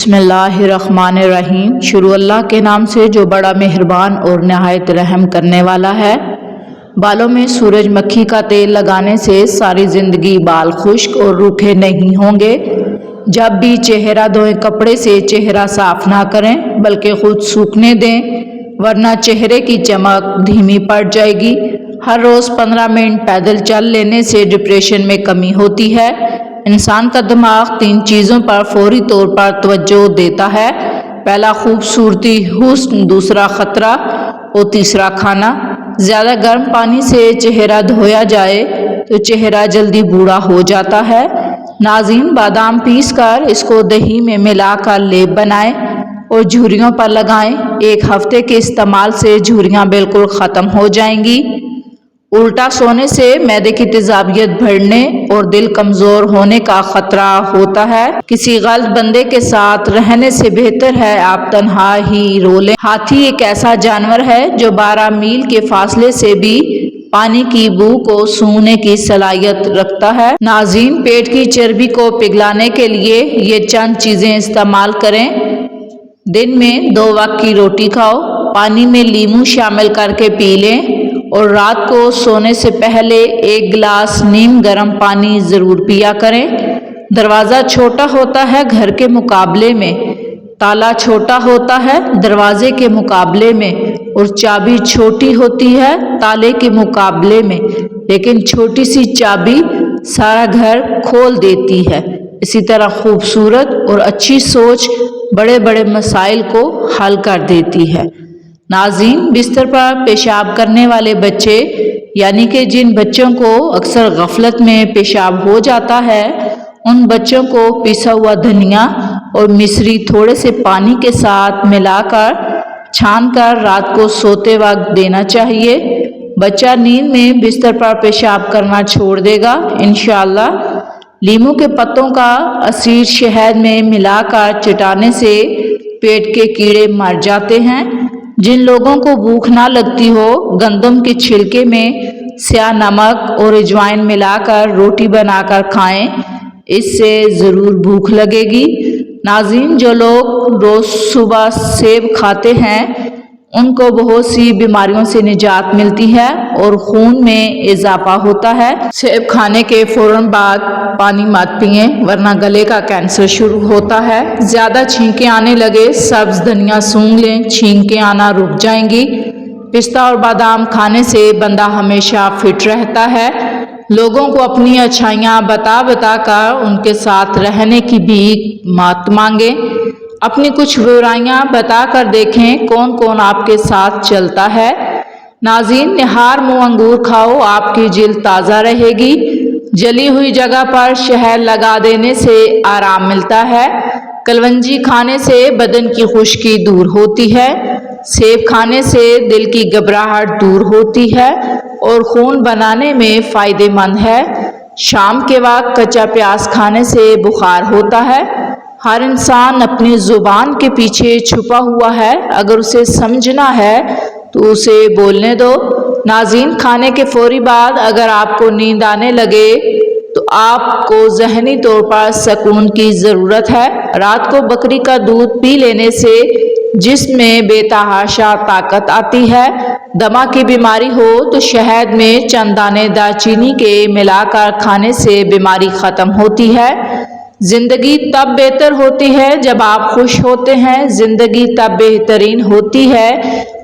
بسم اللہ الرحمن الرحیم۔ شروع اللہ کے نام سے جو بڑا مہربان اور نہایت رحم کرنے والا ہے۔ بالوں میں سورج مکھی کا تیل لگانے سے ساری زندگی بال خشک اور روکھے نہیں ہوں گے۔ جب بھی چہرہ دھوئیں کپڑے سے چہرہ صاف نہ کریں بلکہ خود سوکھنے دیں، ورنہ چہرے کی چمک دھیمی پڑ جائے گی۔ ہر روز 15 منٹ پیدل چل لینے سے ڈپریشن میں کمی ہوتی ہے۔ انسان کا دماغ 3 چیزوں پر فوری طور پر توجہ دیتا ہے۔ پہلا خوبصورتی حسن، دوسرا خطرہ اور تیسرا کھانا۔ زیادہ گرم پانی سے چہرہ دھویا جائے تو چہرہ جلدی بوڑھا ہو جاتا ہے۔ ناظرین، بادام پیس کر اس کو دہی میں ملا کر لیپ بنائیں اور جھریوں پر لگائیں۔ 1 ہفتے کے استعمال سے جھریاں بالکل ختم ہو جائیں گی۔ الٹا سونے سے معدے کی تیزابیت بڑھنے اور دل کمزور ہونے کا خطرہ ہوتا ہے۔ کسی غلط بندے کے ساتھ رہنے سے بہتر ہے آپ تنہا ہی رو لیں۔ ہاتھی ایک ایسا جانور ہے جو 12 میل کے فاصلے سے بھی پانی کی بو کو سونگھنے کی صلاحیت رکھتا ہے۔ ناظرین، پیٹ کی چربی کو پگھلانے کے لیے یہ چند چیزیں استعمال کریں۔ دن میں 2 وقت کی روٹی کھاؤ، پانی میں لیموں شامل کر کے پی لیں اور رات کو سونے سے پہلے 1 گلاس نیم گرم پانی ضرور پیا کریں۔ دروازہ چھوٹا ہوتا ہے گھر کے مقابلے میں، تالا چھوٹا ہوتا ہے دروازے کے مقابلے میں، اور چابی چھوٹی ہوتی ہے تالے کے مقابلے میں، لیکن چھوٹی سی چابی سارا گھر کھول دیتی ہے۔ اسی طرح خوبصورت اور اچھی سوچ بڑے بڑے مسائل کو حل کر دیتی ہے۔ ناظرین، بستر پر پیشاب کرنے والے بچے، یعنی کہ جن بچوں کو اکثر غفلت میں پیشاب ہو جاتا ہے، ان بچوں کو پیسا ہوا دھنیا اور مصری تھوڑے سے پانی کے ساتھ ملا کر چھان کر رات کو سوتے وقت دینا چاہیے۔ بچہ نیند میں بستر پر پیشاب کرنا چھوڑ دے گا انشاءاللہ۔ لیموں کے پتوں کا عصیر شہد میں ملا کر چٹانے سے پیٹ کے کیڑے مر جاتے ہیں۔ جن لوگوں کو بھوک نہ لگتی ہو، گندم کے چھلکے میں سیاہ نمک اور اجوائن ملا کر روٹی بنا کر کھائیں، اس سے ضرور بھوک لگے گی۔ ناظرین، جو لوگ روز صبح سیب کھاتے ہیں ان کو بہت سی بیماریوں سے نجات ملتی ہے اور خون میں اضافہ ہوتا ہے۔ سیب کھانے کے فوراً بعد پانی مت پئیں ورنہ گلے کا کینسر شروع ہوتا ہے۔ زیادہ چھینکیں آنے لگے سبز دھنیا سونگھ لیں، چھینکیں آنا رک جائیں گی۔ پستہ اور بادام کھانے سے بندہ ہمیشہ فٹ رہتا ہے۔ لوگوں کو اپنی اچھائیاں بتا بتا کر ان کے ساتھ رہنے کی بھیک مت مانگیں۔ اپنی کچھ برائیاں بتا کر دیکھیں کون کون آپ کے ساتھ چلتا ہے۔ ناظرین، نہار منہ انگور کھاؤ، آپ کی جلد تازہ رہے گی۔ جلی ہوئی جگہ پر شہد لگا دینے سے آرام ملتا ہے۔ کلونجی کھانے سے بدن کی خشکی دور ہوتی ہے۔ سیب کھانے سے دل کی گھبراہٹ دور ہوتی ہے اور خون بنانے میں فائدہ مند ہے۔ شام کے وقت کچا پیاز کھانے سے بخار ہوتا ہے۔ ہر انسان اپنی زبان کے پیچھے چھپا ہوا ہے، اگر اسے سمجھنا ہے تو اسے بولنے دو۔ ناظرین، کھانے کے فوری بعد اگر آپ کو نیند آنے لگے تو آپ کو ذہنی طور پر سکون کی ضرورت ہے۔ رات کو بکری کا دودھ پی لینے سے جسم میں بے تحاشا طاقت آتی ہے۔ دمہ کی بیماری ہو تو شہد میں چند دانے دار چینی کے ملا کر کھانے سے بیماری ختم ہوتی ہے۔ زندگی تب بہتر ہوتی ہے جب آپ خوش ہوتے ہیں۔ زندگی تب بہترین ہوتی ہے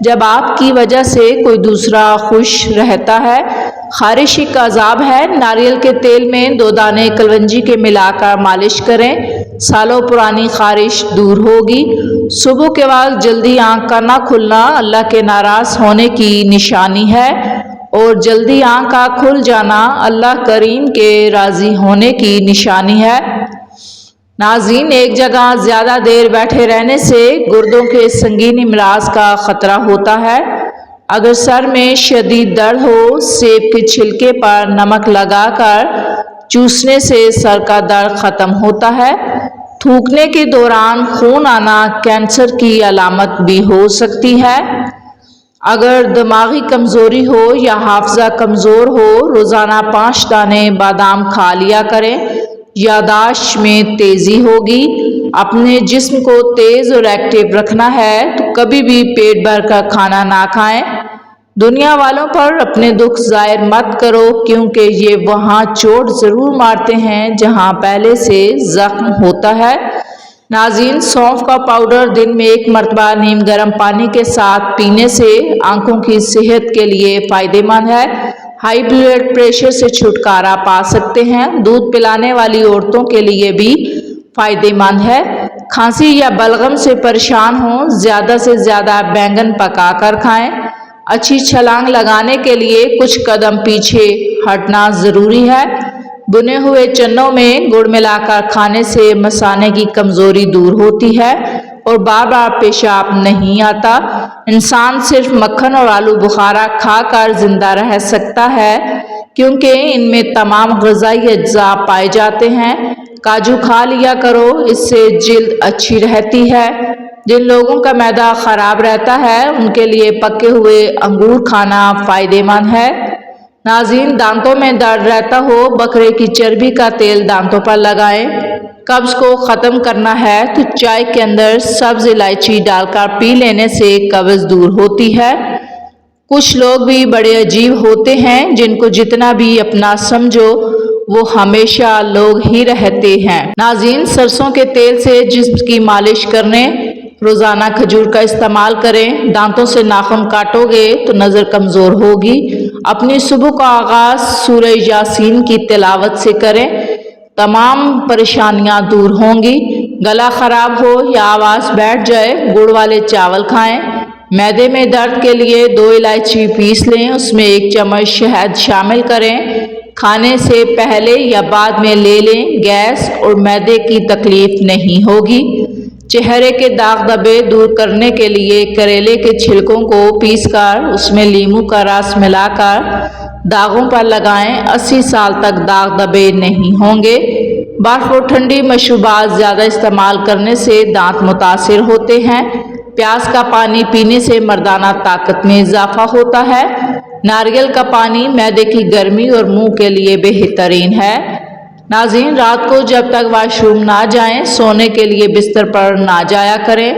جب آپ کی وجہ سے کوئی دوسرا خوش رہتا ہے۔ خارش ایک عذاب ہے۔ ناریل کے تیل میں 2 دانے کلونجی کے ملا کر مالش کریں، سالوں پرانی خارش دور ہوگی۔ صبح کے وقت جلدی آنکھ کا نہ کھلنا اللہ کے ناراض ہونے کی نشانی ہے اور جلدی آنکھ کا کھل جانا اللہ کریم کے راضی ہونے کی نشانی ہے۔ ناظرین، ایک جگہ زیادہ دیر بیٹھے رہنے سے گردوں کے سنگین امراض کا خطرہ ہوتا ہے۔ اگر سر میں شدید درد ہو، سیب کے چھلکے پر نمک لگا کر چوسنے سے سر کا درد ختم ہوتا ہے۔ تھوکنے کے دوران خون آنا کینسر کی علامت بھی ہو سکتی ہے۔ اگر دماغی کمزوری ہو یا حافظہ کمزور ہو، روزانہ 5 دانے بادام کھا لیا کریں یادداشت میں تیزی ہوگی۔ اپنے جسم کو تیز اور ایکٹیو رکھنا ہے تو کبھی بھی پیٹ بھر کر کھانا نہ کھائیں۔ دنیا والوں پر اپنے دکھ ظاہر مت کرو کیونکہ یہ وہاں چوٹ ضرور مارتے ہیں جہاں پہلے سے زخم ہوتا ہے۔ ناظرین، سونف کا پاؤڈر دن میں 1 مرتبہ نیم گرم پانی کے ساتھ پینے سے آنکھوں کی صحت کے لیے فائدہ مند ہے۔ ہائی بلڈ پریشر سے چھٹکارا پا سکتے ہیں۔ دودھ پلانے والی عورتوں کے لیے بھی فائدہ مند ہے۔ کھانسی یا بلغم سے پریشان ہوں، زیادہ سے زیادہ بینگن پکا کر کھائیں۔ اچھی چھلانگ لگانے کے لیے کچھ قدم پیچھے ہٹنا ضروری ہے۔ بنے ہوئے چنوں میں گڑ ملا کر کھانے سے مثانے کی کمزوری دور ہوتی ہے اور بار بار پیشاب نہیں آتا۔ انسان صرف مکھن اور آلو بخارا کھا کر زندہ رہ سکتا ہے کیونکہ ان میں تمام غذائی اجزاء پائے جاتے ہیں۔ کاجو کھا لیا کرو، اس سے جلد اچھی رہتی ہے۔ جن لوگوں کا معدہ خراب رہتا ہے ان کے لیے پکے ہوئے انگور کھانا فائدہ مند ہے۔ ناظرین، دانتوں میں درد رہتا ہو، بکرے کی چربی کا تیل دانتوں پر لگائیں۔ قبض کو ختم کرنا ہے تو چائے کے اندر سبز الائچی ڈال کر پی لینے سے قبض دور ہوتی ہے۔ کچھ لوگ بھی بڑے عجیب ہوتے ہیں، جن کو جتنا بھی اپنا سمجھو وہ ہمیشہ لوگ ہی رہتے ہیں۔ ناظرین، سرسوں کے تیل سے جسم کی مالش کرنے، روزانہ کھجور کا استعمال کریں۔ دانتوں سے ناخن کاٹو گے تو نظر کمزور ہوگی۔ اپنی صبح کا آغاز سورہ یاسین کی تلاوت سے کریں، تمام پریشانیاں دور ہوں گی۔ گلا خراب ہو یا آواز بیٹھ جائے، گڑ والے چاول کھائیں۔ معدے میں درد کے لیے 2 الائچی پیس لیں، اس میں 1 چمچ شہد شامل کریں۔ کھانے سے پہلے یا بعد میں لے لیں، گیس اور معدے کی تکلیف نہیں ہوگی۔ چہرے کے داغ دھبے دور کرنے کے لیے کریلے کے چھلکوں کو پیس کر اس میں لیموں کا رس ملا کر داغوں پر لگائیں، 80 سال تک داغ دھبے نہیں ہوں گے۔ برف اور ٹھنڈی مشروبات زیادہ استعمال کرنے سے دانت متاثر ہوتے ہیں۔ پیاز کا پانی پینے سے مردانہ طاقت میں اضافہ ہوتا ہے۔ ناریل کا پانی معدے کی گرمی اور منہ کے لیے بہترین ہے۔ ناظرین، رات کو جب تک واش روم نہ جائیں، سونے کے لیے بستر پر نہ جایا کریں۔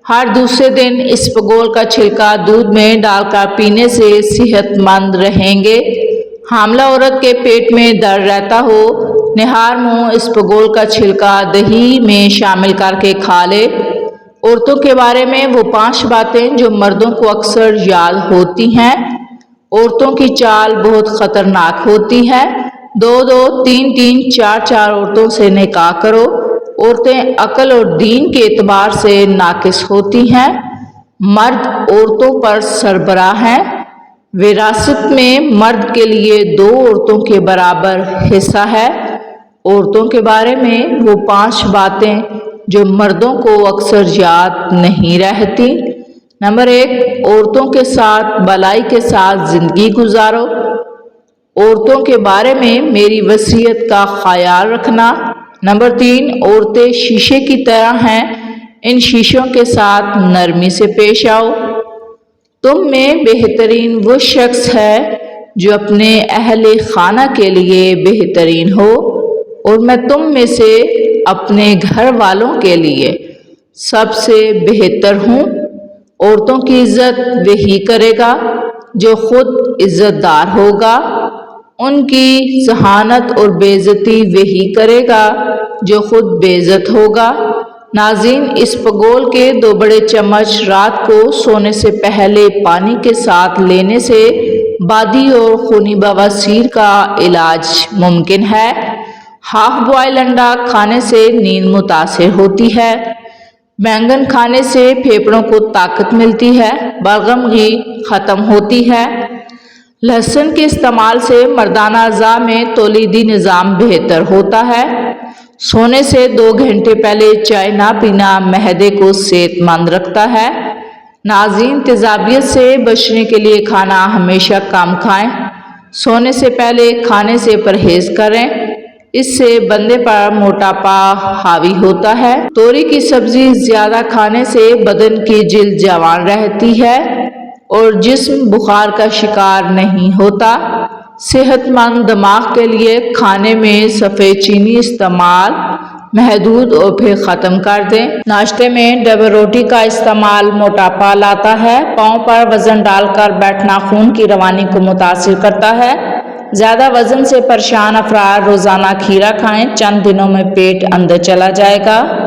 ہر دوسرے دن اسپغول کا چھلکا دودھ میں ڈال کر پینے سے صحت مند رہیں گے۔ حاملہ عورت کے پیٹ میں درد رہتا ہو، نہار منہ اسپغول کا چھلکا دہی میں شامل کر کے کھا لے۔ عورتوں کے بارے میں وہ 5 باتیں جو مردوں کو اکثر یاد ہوتی ہیں۔ عورتوں کی چال بہت خطرناک ہوتی ہے۔ 2-2، 3-3، 4-4 عورتوں سے نکاح کرو۔ عورتیں عقل اور دین کے اعتبار سے ناقص ہوتی ہیں۔ مرد عورتوں پر سربراہ ہیں۔ وراثت میں مرد کے لیے 2 عورتوں کے برابر حصہ ہے۔ عورتوں کے بارے میں وہ 5 باتیں جو مردوں کو اکثر یاد نہیں رہتی۔ نمبر 1، عورتوں کے ساتھ بھلائی کے ساتھ زندگی گزارو۔ عورتوں کے بارے میں میری وصیت کا خیال رکھنا۔ نمبر 3، عورتیں شیشے کی طرح ہیں، ان شیشوں کے ساتھ نرمی سے پیش آؤ۔ تم میں بہترین وہ شخص ہے جو اپنے اہل خانہ کے لیے بہترین ہو، اور میں تم میں سے اپنے گھر والوں کے لیے سب سے بہتر ہوں۔ عورتوں کی عزت وہی کرے گا جو خود عزت دار ہوگا، ان کی ذہانت اور بے عزتی وہی کرے گا جو خود بے عزت ہوگا۔ ناظرین، اسپغول کے 2 بڑے چمچ رات کو سونے سے پہلے پانی کے ساتھ لینے سے بادی اور خونی بواسیر کا علاج ممکن ہے۔ ہاف بوائل انڈا کھانے سے نیند متاثر ہوتی ہے۔ بینگن کھانے سے پھیپھڑوں کو طاقت ملتی ہے، بلغمگی ختم ہوتی ہے۔ لہسن کے استعمال سے مردانہ اعضاء میں تولیدی نظام بہتر ہوتا ہے۔ سونے سے 2 گھنٹے پہلے چائے نہ پینا معدے کو صحت مند رکھتا ہے۔ ناظرین، تیزابیت سے بچنے کے لیے کھانا ہمیشہ کم کھائیں۔ سونے سے پہلے کھانے سے پرہیز کریں، اس سے بندے پر موٹاپا حاوی ہوتا ہے۔ توری کی سبزی زیادہ کھانے سے بدن کی جلد جوان رہتی ہے اور جسم بخار کا شکار نہیں ہوتا۔ صحت مند دماغ کے لیے کھانے میں سفید چینی استعمال محدود اور پھر ختم کر دیں۔ ناشتے میں ڈبل روٹی کا استعمال موٹاپا لاتا ہے۔ پاؤں پر وزن ڈال کر بیٹھنا خون کی روانی کو متاثر کرتا ہے۔ زیادہ وزن سے پریشان افراد روزانہ کھیرا کھائیں، چند دنوں میں پیٹ اندر چلا جائے گا۔